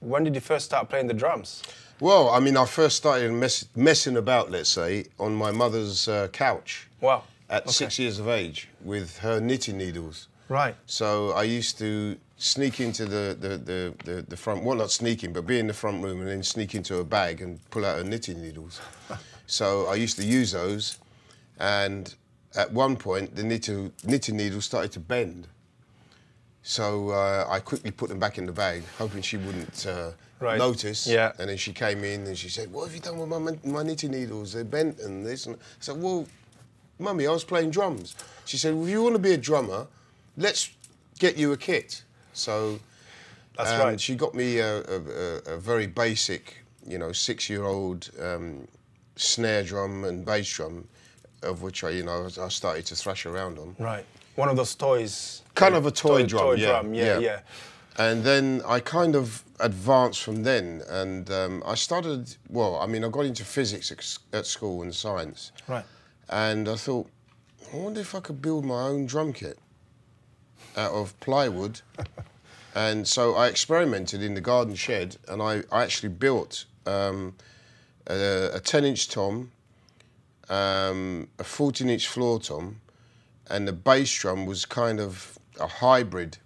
when did you first start playing the drums? Well, I mean, I first started messing about, let's say, on my mother's couch. Wow. At 6 years of age, with her knitting needles. Right. So I used to sneak into the front, well, not sneaking, but be in the front room and then sneak into a bag and pull out her knitting needles. So I used to use those, and at one point, the knitting needles started to bend. So I quickly put them back in the bag, hoping she wouldn't notice. Yeah. And then she came in and she said, "What have you done with my knitting needles? They're bent and this." And I said, "Well, Mummy, I was playing drums." She said, "Well, if you want to be a drummer, let's get you a kit." So that's right. She got me a very basic, you know, 6-year-old snare drum and bass drum, of which I started to thrash around on. Right. One of those toys. Kind of a toy drum, toy yeah. drum, yeah. And then I kind of advanced from then, and I started. Well, I mean, I got into physics at school and science. Right. And I thought, I wonder if I could build my own drum kit out of plywood. And so I experimented in the garden shed, and I actually built a 10-inch tom, a 14-inch floor tom, and the bass drum was kind of a hybrid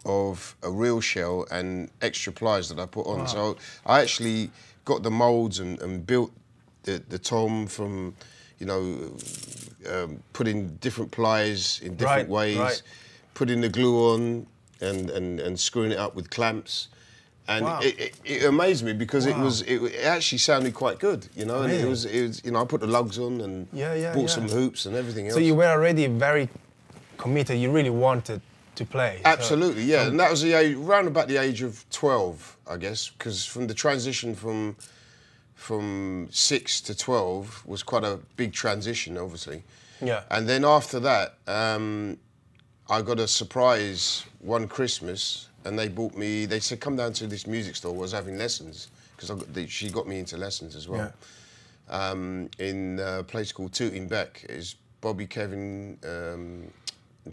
of a real shell and extra pliers that I put on. Wow. So I actually got the moulds and built the tom from, you know, putting different pliers in different ways, putting the glue on and screwing it up with clamps. And wow. it amazed me because it actually sounded quite good, you know. And it was you know, I put the lugs on and bought some hoops and everything else. So you were already very committed. You really wanted to play. Absolutely, yeah. And that was the age, around about the age of 12, I guess, because from the transition from 6 to 12 was quite a big transition, obviously. Yeah. And then after that, I got a surprise one Christmas. And they said, come down to this music store. I was having lessons, because she got me into lessons as well. Yeah. In a place called Tooting Beck. It's Bobby, Kevin, and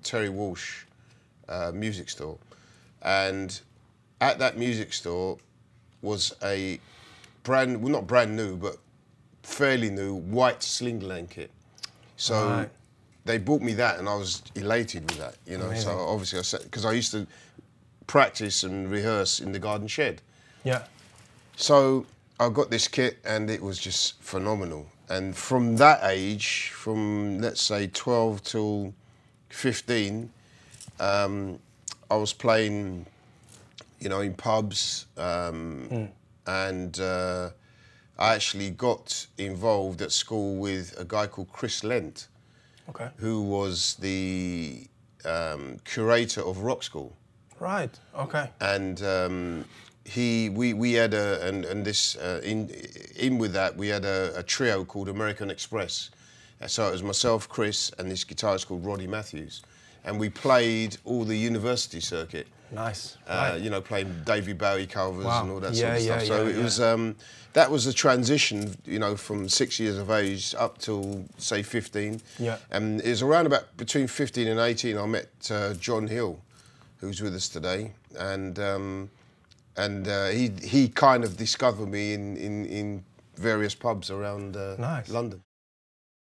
Terry Walsh music store. And at that music store was a not brand new, but fairly new, white Slingland kit. So they bought me that, and I was elated with that, you know. Amazing. So obviously I said, because I used to practice and rehearse in the garden shed. Yeah. So I got this kit and it was just phenomenal. And from that age, from let's say 12 till 15, I was playing, you know, in pubs, and I actually got involved at school with a guy called Chris Lent, who was the curator of rock school. Right. Okay. And we had in with that we had a trio called American Express. So it was myself, Chris, and this guitarist called Roddy Matthews, and we played all the university circuit. Nice. You know, playing David Bowie covers and all that sort of stuff. So it was that was a transition, you know, from 6 years of age up till say 15. Yeah. And it was around about between 15 and 18 I met John Hill, who's with us today, and he kind of discovered me in various pubs around London.